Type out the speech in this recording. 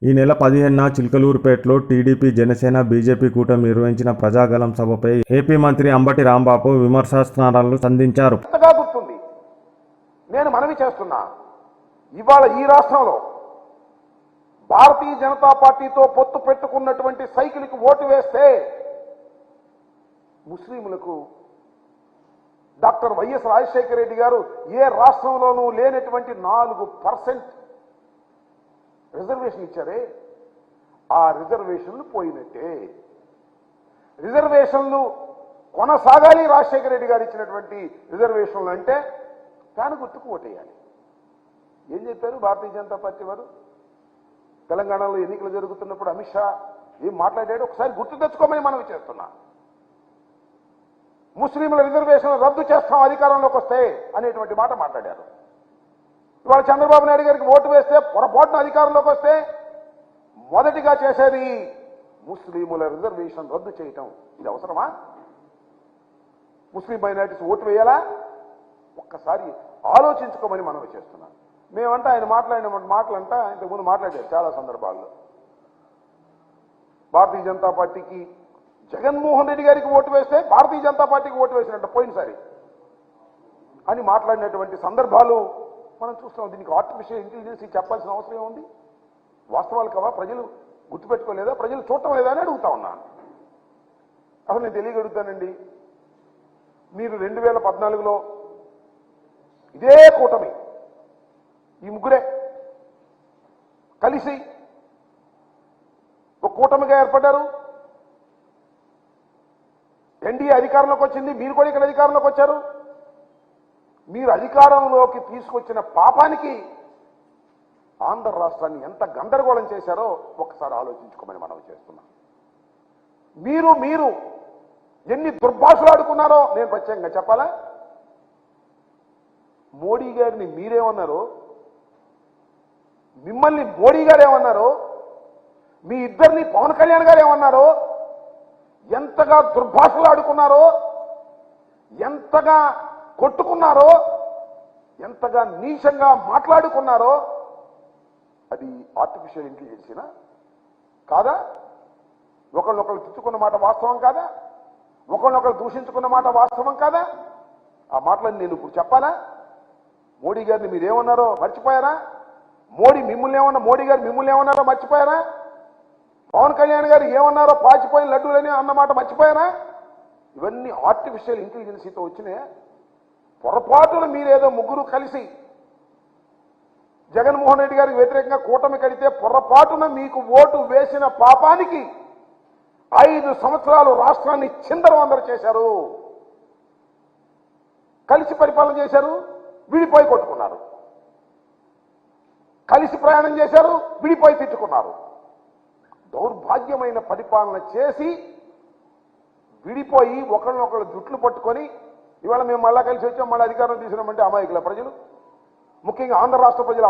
ఈ నెల 15న చిలకలూరుపేటలో TDP, Janasena, BJP కూటమి నిర్వహించిన ప్రజాగళం సభపై ఏపీ మంత్రి అంబటి రాంబాబు విమర్శనాస్త్రాలు సంధించారు. గుర్తుంది. నేను మనవి చేస్తున్నా, ఇవాళ ఈ రాష్ట్రంలో భారతీయ జనతా పార్టీతో పొత్తు పెట్టుకున్నటువంటి సైకిల్కి ఓటు వేస్తే ముస్లింలకు డాక్టర్ వైఎస్ రాజశేఖర రెడ్డి గారు ఏ రాష్ట్రంలోనూ లేనటువంటి 4% రిజర్వేషన్ ఇచ్చారే, ఆ రిజర్వేషన్లు పోయినట్టే. రిజర్వేషన్లు కొనసాగాలి. రాజశేఖర రెడ్డి గారు ఇచ్చినటువంటి రిజర్వేషన్లు అంటే ఫ్యాన్ గుర్తుకు ఓటేయాలి. ఏం చెప్పారు భారతీయ జనతా పార్టీ వారు? తెలంగాణలో ఎన్నికలు జరుగుతున్నప్పుడు అమిత్ షా ఏం మాట్లాడాడు ఒకసారి గుర్తు తెచ్చుకోమని మనవి చేస్తున్నా. ముస్లింల రిజర్వేషన్లు రద్దు చేస్తాం అధికారంలోకి వస్తే అనేటువంటి మాట మాట్లాడారు. ఇవాళ చంద్రబాబు నాయుడు గారికి ఓటు వేస్తే పొరపాటున అధికారంలోకి వస్తే మొదటిగా చేసేది ముస్లింల రిజర్వేషన్ రద్దు చేయటం. ఇది అవసరమా? ముస్లిం మైనారిటీస్ ఓటు వేయాలా? ఒక్కసారి ఆలోచించుకోమని మనం చేస్తున్నాం. మేమంటే ఆయన మాట్లాడిన మాటలంట ఇంతకుముందు మాట్లాడారు చాలా సందర్భాల్లో. భారతీయ జనతా పార్టీకి జగన్మోహన్ రెడ్డి గారికి ఓటు వేస్తే భారతీయ జనతా పార్టీకి ఓటు వేసినట్ట పోయినసారి అని మాట్లాడినటువంటి సందర్భాలు మనం చూస్తున్నాం. దీనికి ఆర్టిఫిషియల్ ఇంటెలిజెన్స్ చెప్పాల్సిన అవసరం ఏముంది? వాస్తవాలు కావా? ప్రజలు గుర్తుపెట్టుకోలేదా? ప్రజలు చూడటం లేదా అని అడుగుతా ఉన్నాను. అసలు నేను తెలియగలుగుతానండి. మీరు 2014లో ఇదే కూటమి, ఈ ముగ్గురే కలిసి ఒక కూటమిగా ఏర్పడ్డారు. ఎన్డీఏ అధికారంలోకి వచ్చింది. మీరు కూడా ఇక్కడ అధికారంలోకి వచ్చారు. మీరు అధికారంలోకి తీసుకొచ్చిన పాపానికి ఆంధ్ర రాష్ట్రాన్ని ఎంత గందరగోళం చేశారో ఒక్కసారి ఆలోచించుకోమని మనం చేస్తున్నాం. మీరు ఎన్ని దుర్భాషలు ఆడుకున్నారో నేను ప్రత్యేకంగా చెప్పాలా? మోడీ గారిని మీరేమన్నారో, మిమ్మల్ని మోడీ గారు ఏమన్నారో, మీ ఇద్దరిని పవన్ కళ్యాణ్ గారు ఏమన్నారో, ఎంతగా దుర్భాషలు ఆడుకున్నారో, ఎంతగా కొట్టుకున్నారో, ఎంతగా నీచంగా మాట్లాడుకున్నారో అది ఆర్టిఫిషియల్ ఇంటెలిజెన్సీనా కాదా? ఒకళ్ళొకళ్ళు తిట్టుకున్న మాట వాస్తవం కాదా? ఒకళ్ళొకళ్ళు దూషించుకున్న మాట వాస్తవం కాదా? ఆ మాటలను నేను ఇప్పుడు చెప్పాలా? మోడీ గారిని మీరేమన్నారో మర్చిపోయారా? మోడీ గారు మిమ్మల్ని ఏమన్నారో మర్చిపోయారా? పవన్ కళ్యాణ్ గారు ఏమన్నారో పాచిపోయిన లడ్డూలని అన్నమాట మర్చిపోయారా? ఇవన్నీ ఆర్టిఫిషియల్ ఇంటెలిజెన్సీతో వచ్చినాయి. పొరపాటున మీరేదో ముగ్గురు కలిసి జగన్మోహన్ రెడ్డి గారికి వ్యతిరేకంగా కూటమి కడితే పొరపాటున మీకు ఓటు వేసిన పాపానికి 5 సంవత్సరాలు రాష్ట్రాన్ని చిందరవందర చేశారు. కలిసి పరిపాలన చేశారు, విడిపోయి కొట్టుకున్నారు. కలిసి ప్రయాణం చేశారు, విడిపోయి తిట్టుకున్నారు. దౌర్భాగ్యమైన పరిపాలన చేసి విడిపోయి ఒకళ్ళనొకళ్ళు జుట్లు పట్టుకొని ఇవాళ మేము మళ్ళా కలిసి వచ్చాం, మళ్ళీ అధికారం తీసినామంటే అమాయకుల ప్రజలు, ముఖ్యంగా ఆంధ్ర రాష్ట్ర ప్రజలు